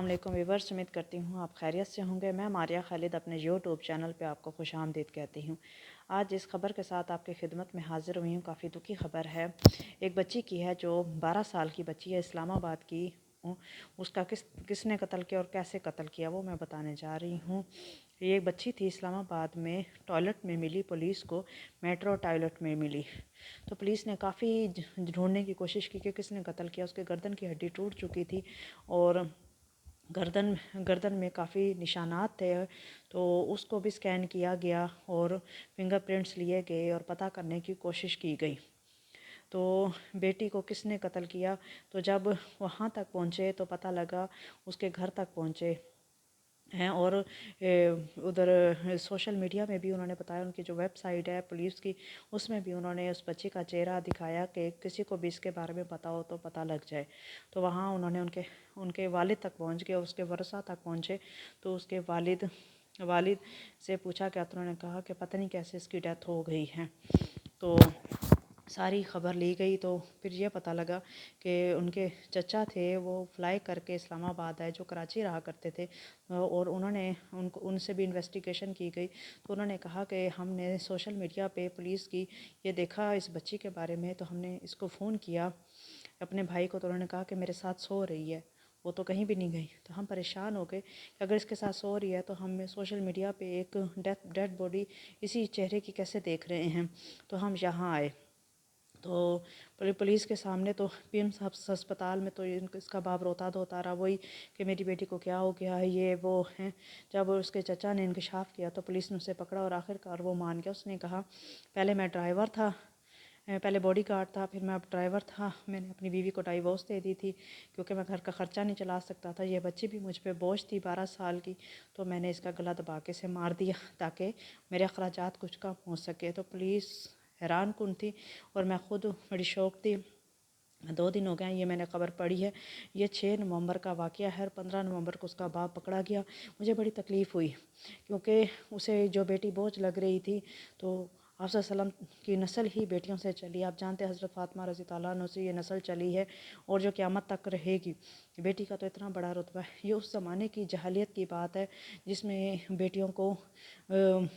علیکم ویورز، امید کرتی ہوں آپ خیریت سے ہوں گے۔ میں ماریہ خالد اپنے یوٹیوب چینل پہ آپ کو خوش آمدید کہتی ہوں۔ آج اس خبر کے ساتھ آپ کی خدمت میں حاضر ہوئی ہوں۔ کافی دکھی خبر ہے، ایک بچی کی ہے جو 12 سال کی بچی ہے، اسلام آباد کی۔ اس کا کس نے قتل کیا اور کیسے قتل کیا وہ میں بتانے جا رہی ہوں۔ یہ بچی تھی اسلام آباد میں، ٹوائلٹ میں ملی پولیس کو، میٹرو ٹوائلٹ میں ملی۔ تو پولیس نے کافی ڈھونڈنے کی کوشش کی کہ کس نے قتل کیا۔ اس کے گردن کی ہڈی ٹوٹ چکی تھی اور گردن میں کافی نشانات تھے، تو اس کو بھی سکین کیا گیا اور فنگر پرنٹس لیے گئے اور پتہ کرنے کی کوشش کی گئی۔ تو بیٹی کو کس نے قتل کیا، تو جب وہاں تک پہنچے تو پتہ لگا، اس کے گھر تک پہنچے ہیں اور ادھر سوشل میڈیا میں بھی انہوں نے بتایا، ان کی جو ویب سائٹ ہے پولیس کی، اس میں بھی انہوں نے اس بچی کا چہرہ دکھایا کہ کسی کو بھی اس کے بارے میں پتہ ہو تو پتہ لگ جائے۔ تو وہاں انہوں نے ان کے والد تک پہنچ گئے، اس کے ورثہ تک پہنچے، تو اس کے والد سے پوچھا گیا تو انہوں نے کہا کہ پتہ نہیں کیسے اس کی ڈیتھ ہو گئی ہے۔ تو ساری خبر لی گئی تو پھر یہ پتہ لگا کہ ان کے چچا تھے، وہ فلائی کر کے اسلام آباد آئے، جو کراچی رہا کرتے تھے، اور انہوں نے ان سے بھی انویسٹیگیشن کی گئی تو انہوں نے کہا کہ ہم نے سوشل میڈیا پہ پولیس کی یہ دیکھا اس بچی کے بارے میں، تو ہم نے اس کو فون کیا اپنے بھائی کو، تو انہوں نے کہا کہ میرے ساتھ سو رہی ہے، وہ تو کہیں بھی نہیں گئی۔ تو ہم پریشان ہو گئے کہ اگر اس کے ساتھ سو رہی ہے تو ہم سوشل میڈیا پہ ایک ڈیڈ باڈی اسی چہرے کی کیسے دیکھ رہے ہیں۔ تو ہم یہاں آئے تو پولیس کے سامنے، تو پی ایم ہسپتال میں تو اس کا باپ روتا دھوتا رہا، وہی کہ میری بیٹی کو کیا ہو گیا ہے، یہ وہ ہیں۔ جب اس کے چچا نے انکشاف کیا تو پولیس نے اسے پکڑا اور آخرکار وہ مان گیا۔ اس نے کہا پہلے میں ڈرائیور تھا، پہلے باڈی گارڈ تھا، پھر میں اب ڈرائیور تھا، میں نے اپنی بیوی کو ڈائیورس دے دی تھی کیونکہ میں گھر کا خرچہ نہیں چلا سکتا تھا، یہ بچی بھی مجھ پہ بوجھ تھی 12 سال کی، تو میں نے اس کا گلا دبا کے اسے مار دیا تاکہ میرے اخراجات کچھ کم ہو سکے۔ تو پولیس حیران کن تھی اور میں خود بڑی شوق تھی۔ 2 دن ہو گئے ہیں یہ میں نے خبر پڑھی ہے، یہ 6 نومبر کا واقعہ ہے اور 15 نومبر کو اس کا باپ پکڑا گیا۔ مجھے بڑی تکلیف ہوئی کیونکہ اسے جو بیٹی بوجھ لگ رہی تھی، تو آپ صلی اللہ علیہ وسلم کی نسل ہی بیٹیوں سے چلی، آپ جانتے ہیں حضرت فاطمہ رضی اللہ عنہ سے یہ نسل چلی ہے اور جو قیامت تک رہے گی۔ بیٹی کا تو اتنا بڑا رتبہ ہے، یہ اس زمانے کی جہالیت کی بات ہے جس میں بیٹیوں کو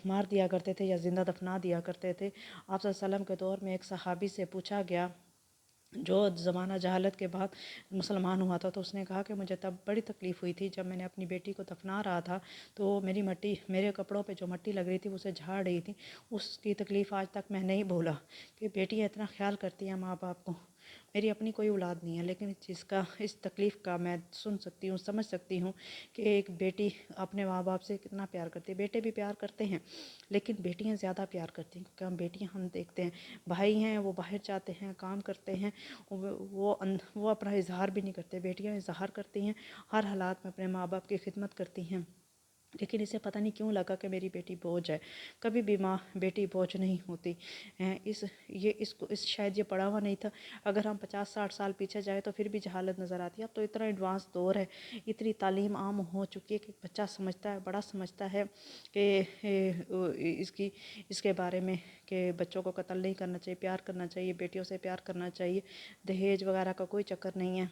مار دیا کرتے تھے یا زندہ دفنا دیا کرتے تھے۔ آپ صلی اللہ علیہ وسلم کے دور میں ایک صحابی سے پوچھا گیا جو زمانہ جہالت کے بعد مسلمان ہوا تھا، تو اس نے کہا کہ مجھے تب بڑی تکلیف ہوئی تھی جب میں نے اپنی بیٹی کو دفنا رہا تھا، تو میرے کپڑوں پہ جو مٹی لگ رہی تھی وہ اسے جھاڑ رہی تھی۔ اس کی تکلیف آج تک میں نہیں بھولا کہ بیٹیاں اتنا خیال کرتی ہیں ماں باپ کو۔ میری اپنی کوئی اولاد نہیں ہے لیکن اس تکلیف کا میں سن سکتی ہوں، سمجھ سکتی ہوں کہ ایک بیٹی اپنے ماں باپ سے کتنا پیار کرتی ہے۔ بیٹے بھی پیار کرتے ہیں لیکن بیٹیاں زیادہ پیار کرتی ہیں کیونکہ ہم دیکھتے ہیں بھائی ہیں وہ باہر جاتے ہیں، کام کرتے ہیں، وہ اپنا اظہار بھی نہیں کرتے، بیٹیاں اظہار کرتی ہیں، ہر حالات میں اپنے ماں باپ کی خدمت کرتی ہیں۔ لیکن اسے پتہ نہیں کیوں لگا کہ میری بیٹی بوجھ ہے، کبھی بھی ماں بیٹی بوجھ نہیں ہوتی۔ شاید یہ پڑھا ہوا نہیں تھا، اگر ہم 50-60 سال پیچھے جائیں تو پھر بھی جہالت نظر آتی ہے۔ اب تو اتنا ایڈوانس دور ہے، اتنی تعلیم عام ہو چکی ہے کہ بچہ سمجھتا ہے، بڑا سمجھتا ہے کہ اس کے بارے میں کہ بچوں کو قتل نہیں کرنا چاہیے، پیار کرنا چاہیے، بیٹیوں سے پیار کرنا چاہیے، دہیج وغیرہ کا کوئی چکر نہیں ہے۔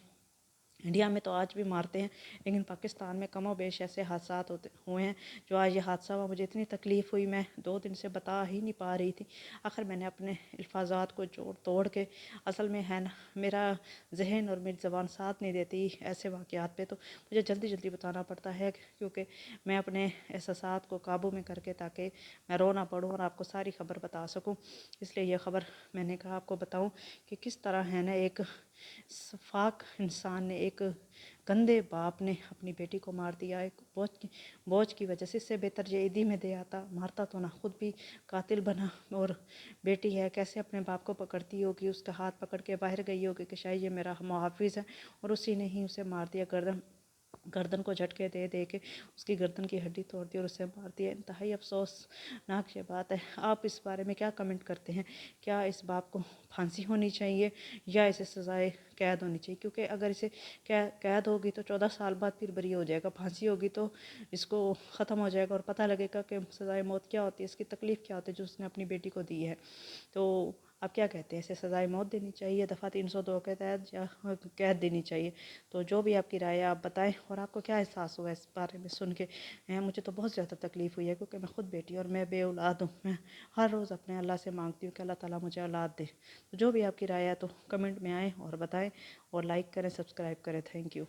انڈیا میں تو آج بھی مارتے ہیں لیکن پاکستان میں کم و بیش ایسے حادثات ہوئے ہیں۔ جو آج یہ حادثہ ہوا مجھے اتنی تکلیف ہوئی، میں 2 دن سے بتا ہی نہیں پا رہی تھی۔ آخر میں نے اپنے الفاظات کو جوڑ توڑ کے، اصل میں ہے نا میرا ذہن اور میری زبان ساتھ نہیں دیتی ایسے واقعات پہ، تو مجھے جلدی جلدی بتانا پڑتا ہے کیونکہ میں اپنے احساسات کو قابو میں کر کے تاکہ میں رو نہ پڑوں اور آپ کو ساری خبر بتا سکوں، اس لیے یہ خبر میں نے کہا آپ کو بتاؤں کہ کس طرح ہے نا ایک پاک انسان نے، ایک گندے باپ نے اپنی بیٹی کو مار دیا ایک بوجھ کی وجہ سے۔ اس سے بہتر یہ عیدی میں دے آتا، مارتا تو نہ، خود بھی قاتل بنا۔ اور بیٹی ہے کیسے اپنے باپ کو پکڑتی ہوگی، اس کا ہاتھ پکڑ کے باہر گئی ہوگی کہ شاید یہ میرا محافظ ہے، اور اسی نے ہی اسے مار دیا، گردن کو جھٹکے دے دے کے اس کی گردن کی ہڈی توڑ دی اور اسے مار دیا۔ انتہائی افسوسناک یہ بات ہے۔ آپ اس بارے میں کیا کمنٹ کرتے ہیں؟ کیا اس باپ کو پھانسی ہونی چاہیے یا اسے سزائے قید ہونی چاہیے؟ کیونکہ اگر اسے قید ہوگی تو 14 سال بعد پھر بری ہو جائے گا، پھانسی ہوگی تو اس کو ختم ہو جائے گا اور پتہ لگے گا کہ سزائے موت کیا ہوتی ہے، اس کی تکلیف کیا ہوتی ہے جو اس نے اپنی بیٹی کو دی ہے۔ تو آپ کیا کہتے ہیں؟ اسے سزائے موت دینی چاہیے، دفعہ 302 کے تحت، یا قید دینی چاہیے؟ تو جو بھی آپ کی رائے ہے آپ بتائیں، اور آپ کو کیا احساس ہوا اس بارے میں سن کے؟ مجھے تو بہت زیادہ تکلیف ہوئی ہے، کیونکہ میں خود بیٹی اور میں بے اولاد ہوں۔ میں ہر روز اپنے اللہ سے مانگتی ہوں کہ اللہ تعالیٰ مجھے اولاد دے۔ تو جو بھی آپ کی رائے ہے تو کمنٹ میں آئیں اور بتائیں، اور لائک کریں، سبسکرائب کریں۔ Thank you.